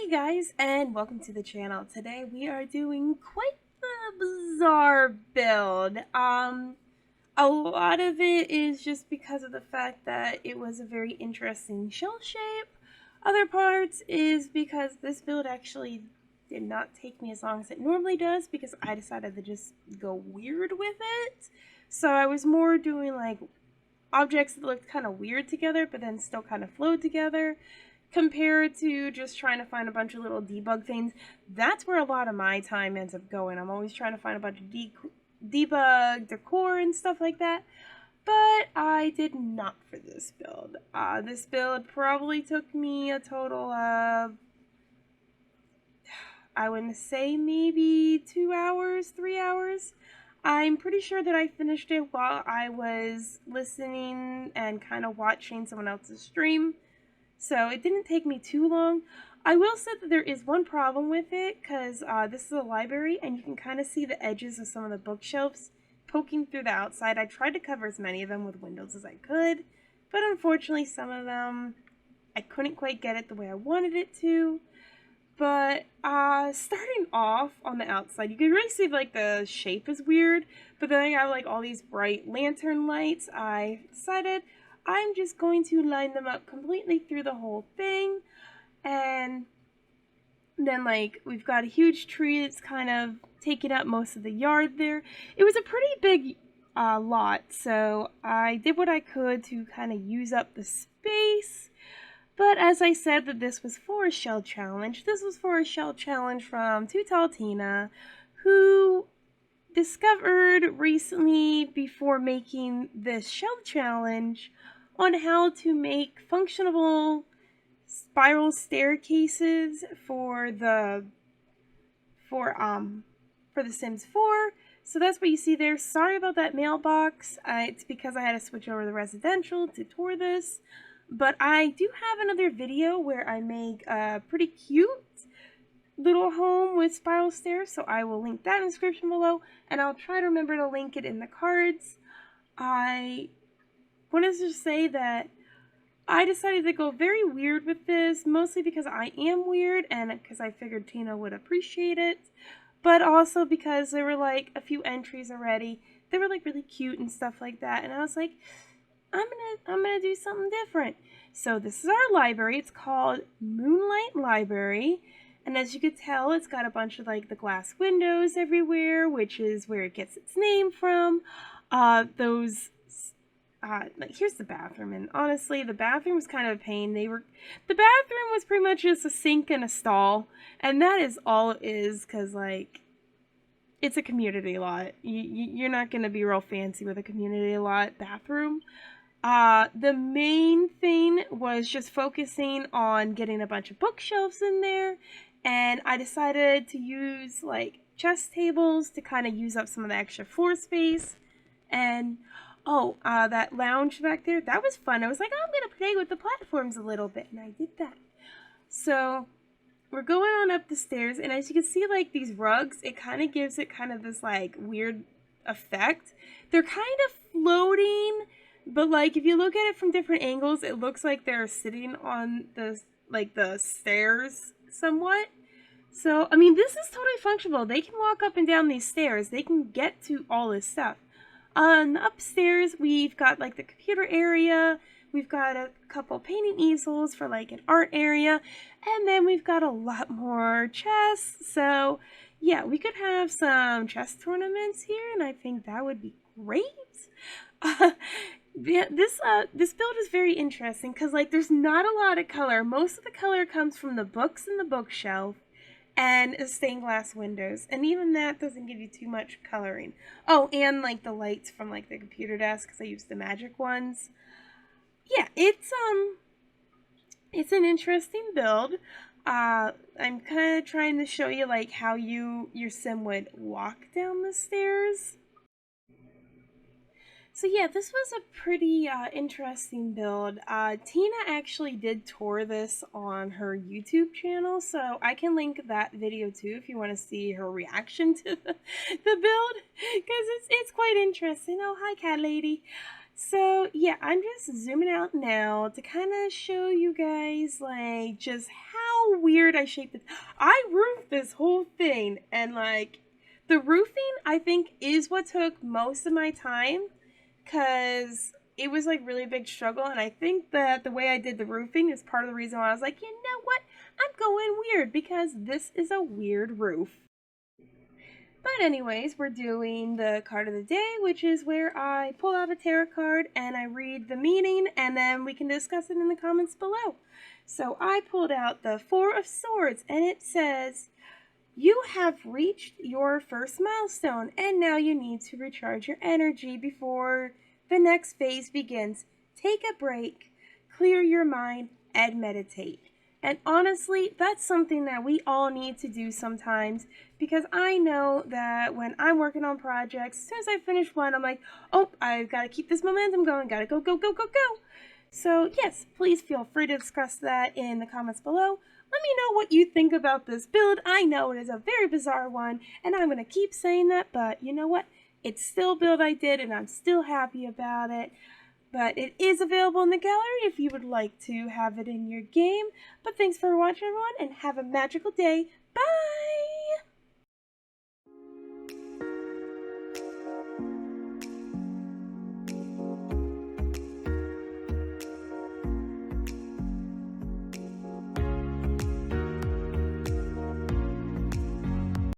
Hey guys, and welcome to the channel. Today we are doing quite the bizarre build. A lot of it is just because of the fact that it was a very interesting shell shape. Other parts is because this build actually did not take me as long as it normally does because I decided to just go weird with it. So I was more doing like objects that looked kind of weird together but then still kind of flowed together, compared to just trying to find a bunch of little debug things. That's where a lot of my time ends up going. I'm always trying to find a bunch of debug, decor, and stuff like that. But I did not for this build. This build probably took me a total of, I wouldn't say maybe 2 hours, 3 hours. I'm pretty sure that I finished it while I was listening and kind of watching someone else's stream. So it didn't take me too long. I will say that there is one problem with it, because this is a library and you can kind of see the edges of some of the bookshelves poking through the outside. I tried to cover as many of them with windows as I could, but unfortunately some of them I couldn't quite get it the way I wanted it to. But starting off on the outside, you can really see like the shape is weird, but then I got like all these bright lantern lights. I decided I'm just going to line them up completely through the whole thing. And then like we've got a huge tree that's kind of taking up most of the yard there. It was a pretty big lot, so I did what I could to kind of use up the space. But as I said that this was for a shell challenge, this was for a shell challenge from TooTallTina, who discovered recently before making this shell challenge on how to make functional spiral staircases for the Sims 4. So that's what you see there. Sorry about that mailbox. It's because I had to switch over to residential to tour this. But I do have another video where I make a pretty cute little home with spiral stairs, so I will link that in the description below, and I'll try to remember to link it in the cards. I wanted to say that I decided to go very weird with this, mostly because I am weird and because I figured Tina would appreciate it, but also because there were like a few entries already. They were like really cute and stuff like that, and I was like, I'm gonna do something different. So this is our library. It's called Moonlight Library, and as you could tell, it's got a bunch of like the glass windows everywhere, which is where it gets its name from. Like here's the bathroom, and honestly, the bathroom was kind of a pain. The bathroom was pretty much just a sink and a stall, and that is all it is, because like it's a community lot. You're not gonna be real fancy with a community lot bathroom. The main thing was just focusing on getting a bunch of bookshelves in there, and I decided to use like chest tables to kind of use up some of the extra floor space. And that lounge back there, that was fun. I was like, oh, I'm gonna play with the platforms a little bit, and I did that. So we're going on up the stairs, and as you can see, like these rugs, it kind of gives it kind of this like weird effect. They're kind of floating, but like if you look at it from different angles, it looks like they're sitting on the stairs somewhat. So I mean, this is totally functional. They can walk up and down these stairs. They can get to all this stuff. Upstairs we've got like the computer area. We've got a couple painting easels for like an art area, and then we've got a lot more chess. So yeah, we could have some chess tournaments here, and I think that would be great. This build is very interesting because like there's not a lot of color. Most of the color comes from the books in the bookshelf and stained glass windows, and even that doesn't give you too much coloring. Oh, and like the lights from like the computer desk, because I used the magic ones. Yeah, it's an interesting build. I'm kind of trying to show you like how your sim would walk down the stairs. So yeah, this was a pretty interesting build. Tina actually did tour this on her YouTube channel, so I can link that video too if you want to see her reaction to the build, because it's quite interesting. Oh, hi, cat lady. So yeah, I'm just zooming out now to kind of show you guys like just how weird I shaped it. I roofed this whole thing, and like the roofing I think is what took most of my time because it was like really big struggle, and I think that the way I did the roofing is part of the reason why I was like, you know what, I'm going weird because this is a weird roof. But anyways, we're doing the card of the day, which is where I pull out a tarot card and I read the meaning, and then we can discuss it in the comments below. So I pulled out the Four of Swords, and it says, you have reached your first milestone, and now you need to recharge your energy before the next phase begins. Take a break, clear your mind, and meditate. And honestly, that's something that we all need to do sometimes, because I know that when I'm working on projects, as soon as I finish one, I'm like, oh, I've got to keep this momentum going, gotta go, go, go, go, go. So yes, please feel free to discuss that in the comments below. Let me know what you think about this build. I know it is a very bizarre one, and I'm going to keep saying that, but you know what? It's still a build I did, and I'm still happy about it. But it is available in the gallery if you would like to have it in your game. But thanks for watching, everyone, and have a magical day. Bye!